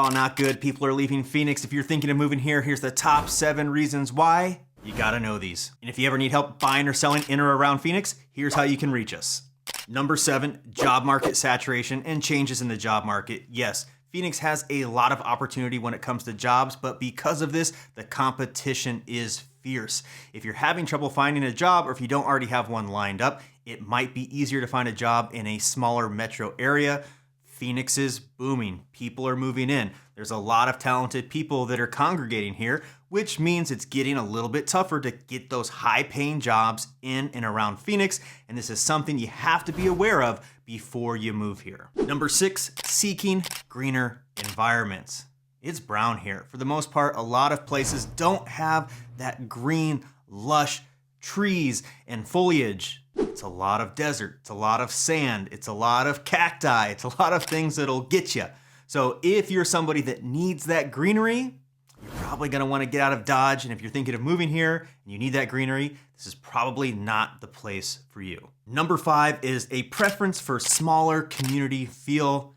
Oh, not good. People are leaving Phoenix. If you're thinking of moving here, here's the top 7 reasons why. You gotta know these. And if you ever need help buying or selling in or around Phoenix, here's how you can reach us. Number 7, job market saturation and changes in the job market. Yes, Phoenix has a lot of opportunity when it comes to jobs, but because of this, the competition is fierce. If you're having trouble finding a job or if you don't already have one lined up, it might be easier to find a job in a smaller metro area. Phoenix is booming. People are moving in. There's a lot of talented people that are congregating here, which means it's getting a little bit tougher to get those high-paying jobs in and around Phoenix, and this is something you have to be aware of before you move here. Number 6, seeking greener environments. It's brown here. For the most part, a lot of places don't have that green, lush trees and foliage. It's a lot of desert, it's a lot of sand, it's a lot of cacti, it's a lot of things that'll get you. So if you're somebody that needs that greenery, you're probably gonna wanna get out of Dodge, and if you're thinking of moving here and you need that greenery, this is probably not the place for you. Number 5 is a preference for smaller community feel.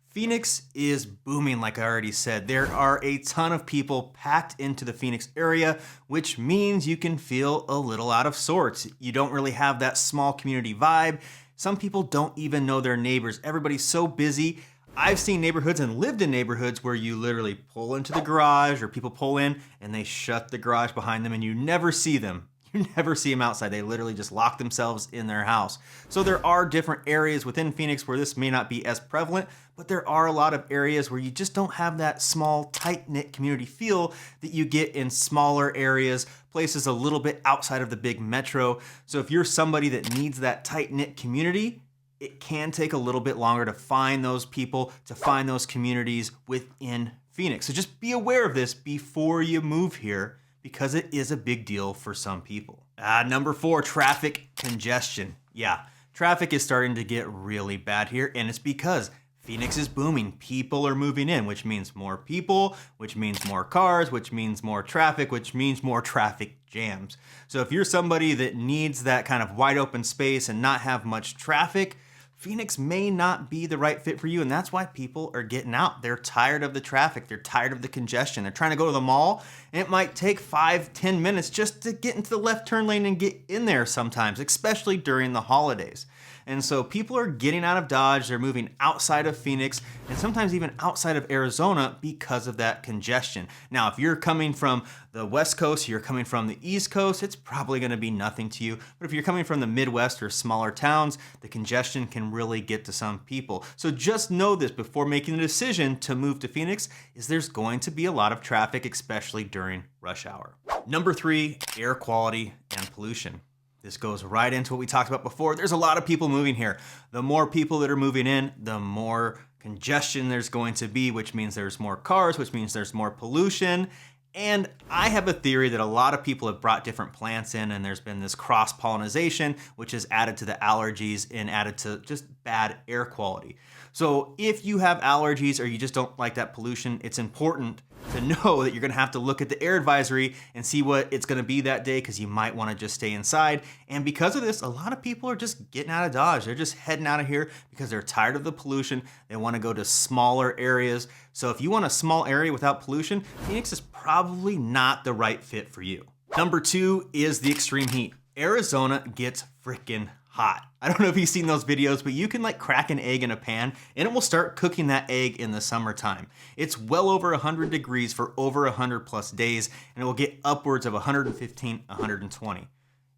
Phoenix is booming, like I already said. There are a ton of people packed into the Phoenix area, which means you can feel a little out of sorts. You don't really have that small community vibe. Some people don't even know their neighbors. Everybody's so busy. I've seen neighborhoods and lived in neighborhoods where you literally pull into the garage or people pull in and they shut the garage behind them and you never see them. You never see them outside. They literally just lock themselves in their house. So there are different areas within Phoenix where this may not be as prevalent, but there are a lot of areas where you just don't have that small, tight-knit community feel that you get in smaller areas, places a little bit outside of the big metro. So if you're somebody that needs that tight-knit community, it can take a little bit longer to find those people, to find those communities within Phoenix. So just be aware of this before you move here, because it is a big deal for some people. Number 4, traffic congestion. Yeah, traffic is starting to get really bad here, and it's because Phoenix is booming. People are moving in, which means more people, which means more cars, which means more traffic, which means more traffic jams. So if you're somebody that needs that kind of wide open space and not have much traffic, Phoenix may not be the right fit for you, and that's why people are getting out. They're tired of the traffic. They're tired of the congestion. They're trying to go to the mall, and it might take 5-10 minutes just to get into the left turn lane and get in there sometimes, especially during the holidays. And so people are getting out of Dodge, they're moving outside of Phoenix, and sometimes even outside of Arizona because of that congestion. Now, if you're coming from the West Coast, you're coming from the East Coast, it's probably gonna be nothing to you. But if you're coming from the Midwest or smaller towns, the congestion can really get to some people. So just know this before making the decision to move to Phoenix, is there's going to be a lot of traffic, especially during rush hour. Number 3, air quality and pollution. This goes right into what we talked about before. There's a lot of people moving here. The more people that are moving in, the more congestion there's going to be, which means there's more cars, which means there's more pollution. And I have a theory that a lot of people have brought different plants in, and there's been this cross-pollination, which has added to the allergies and added to just bad air quality. So if you have allergies or you just don't like that pollution, it's important to know that you're gonna have to look at the air advisory and see what it's gonna be that day, because you might wanna just stay inside. And because of this, a lot of people are just getting out of Dodge. They're just heading out of here because they're tired of the pollution. They wanna go to smaller areas. So if you want a small area without pollution, Phoenix is probably not the right fit for you. Number 2 is the extreme heat. Arizona gets freaking hot. I don't know if you've seen those videos, but you can like crack an egg in a pan and it will start cooking that egg in the summertime. It's well over 100 degrees for over 100 plus days, and it will get upwards of 115, 120.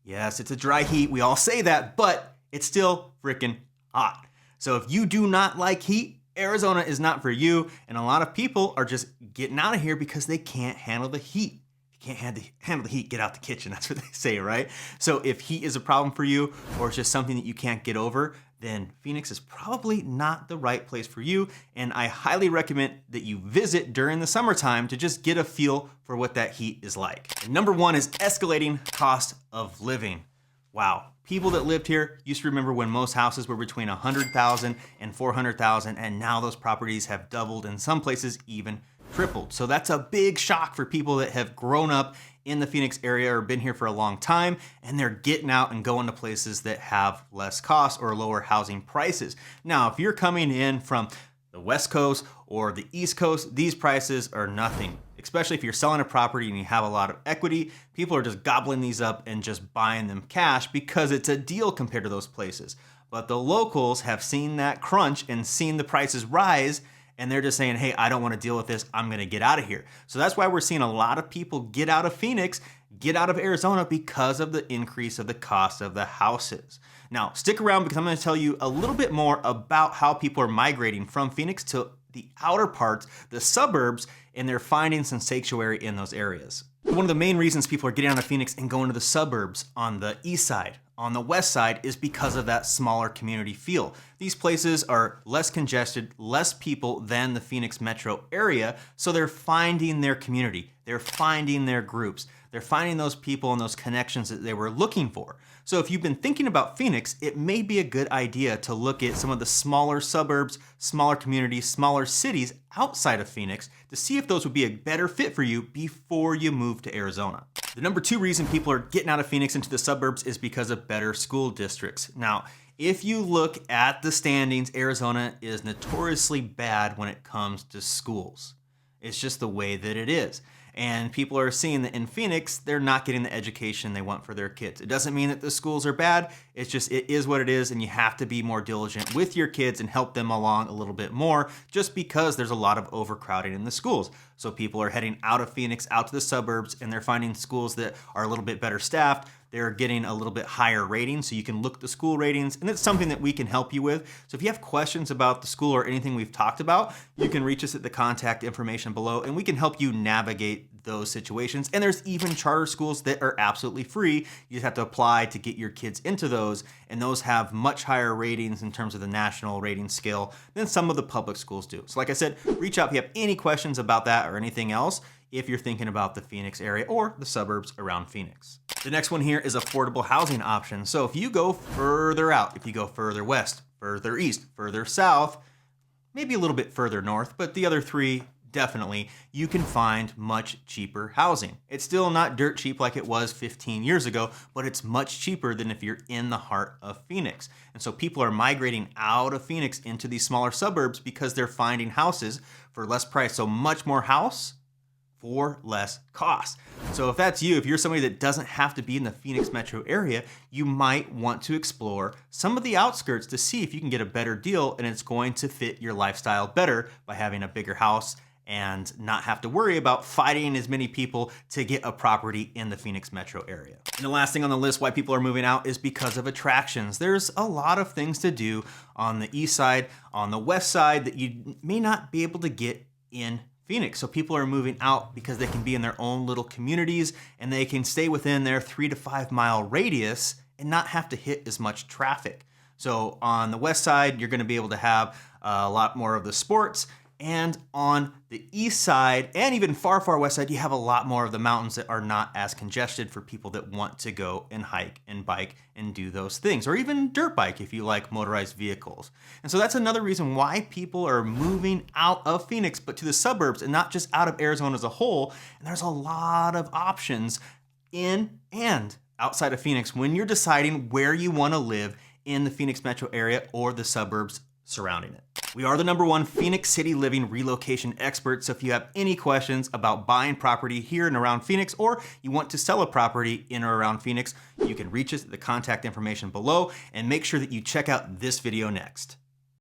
Yes, it's a dry heat. We all say that, but it's still freaking hot. So if you do not like heat, Arizona is not for you. And a lot of people are just getting out of here because they can't handle the heat. Can't handle the heat, get out the kitchen. That's what they say, right? So if heat is a problem for you, or it's just something that you can't get over, then Phoenix is probably not the right place for you. And I highly recommend that you visit during the summertime to just get a feel for what that heat is like. And number 1 is escalating cost of living. Wow. People that lived here used to remember when most houses were between 100,000 and 400,000, and now those properties have doubled, in some places even tripled. So that's a big shock for people that have grown up in the Phoenix area or been here for a long time, and they're getting out and going to places that have less costs or lower housing prices. Now, if you're coming in from The West Coast or the East Coast, these prices are nothing. Especially if you're selling a property and you have a lot of equity, people are just gobbling these up and just buying them cash because it's a deal compared to those places. But the locals have seen that crunch and seen the prices rise, and they're just saying, hey, I don't want to deal with this. I'm going to get out of here. So that's why we're seeing a lot of people get out of Phoenix, get out of Arizona because of the increase of the cost of the houses. Now, stick around because I'm going to tell you a little bit more about how people are migrating from Phoenix to the outer parts, the suburbs, and they're finding some sanctuary in those areas. One of the main reasons people are getting out of Phoenix and going to the suburbs on the east side, on the west side, is because of that smaller community feel. These places are less congested, less people than the Phoenix metro area, so they're finding their community, they're finding their groups, they're finding those people and those connections that they were looking for. So if you've been thinking about Phoenix, it may be a good idea to look at some of the smaller suburbs, smaller communities, smaller cities outside of Phoenix to see if those would be a better fit for you before you move to Arizona. The number 2 reason people are getting out of Phoenix into the suburbs is because of better school districts. Now, if you look at the standings, Arizona is notoriously bad when it comes to schools. It's just the way that it is. And people are seeing that in Phoenix, they're not getting the education they want for their kids. It doesn't mean that the schools are bad. It's just, it is what it is, and you have to be more diligent with your kids and help them along a little bit more just because there's a lot of overcrowding in the schools. So people are heading out of Phoenix, out to the suburbs, and they're finding schools that are a little bit better staffed. They're getting a little bit higher ratings, so you can look at the school ratings, and it's something that we can help you with. So if you have questions about the school or anything we've talked about, you can reach us at the contact information below, and we can help you navigate those situations. And there's even charter schools that are absolutely free. You just have to apply to get your kids into those, and those have much higher ratings in terms of the national rating scale than some of the public schools do. So like I said, reach out if you have any questions about that or anything else if you're thinking about the Phoenix area or the suburbs around Phoenix. The next one here is affordable housing options. So if you go further out, if you go further west, further east, further south, maybe a little bit further north, but the other 3 definitely, you can find much cheaper housing. It's still not dirt cheap like it was 15 years ago, but it's much cheaper than if you're in the heart of Phoenix. And so people are migrating out of Phoenix into these smaller suburbs because they're finding houses for less price. So much more house for less cost. So if that's you, if you're somebody that doesn't have to be in the Phoenix metro area, you might want to explore some of the outskirts to see if you can get a better deal, and it's going to fit your lifestyle better by having a bigger house and not have to worry about fighting as many people to get a property in the Phoenix metro area. And the last thing on the list why people are moving out is because of attractions. There's a lot of things to do on the east side, on the west side that you may not be able to get in Phoenix. So people are moving out because they can be in their own little communities and they can stay within their 3 to 5 mile radius and not have to hit as much traffic. So on the west side, you're going to be able to have a lot more of the sports. And on the east side and even far, far west side, you have a lot more of the mountains that are not as congested for people that want to go and hike and bike and do those things, or even dirt bike if you like motorized vehicles. And so that's another reason why people are moving out of Phoenix, but to the suburbs and not just out of Arizona as a whole. And there's a lot of options in and outside of Phoenix when you're deciding where you want to live in the Phoenix metro area or the suburbs surrounding it. We are the #1 Phoenix City Living relocation expert, so if you have any questions about buying property here and around Phoenix, or you want to sell a property in or around Phoenix, you can reach us at the contact information below, and make sure that you check out this video next.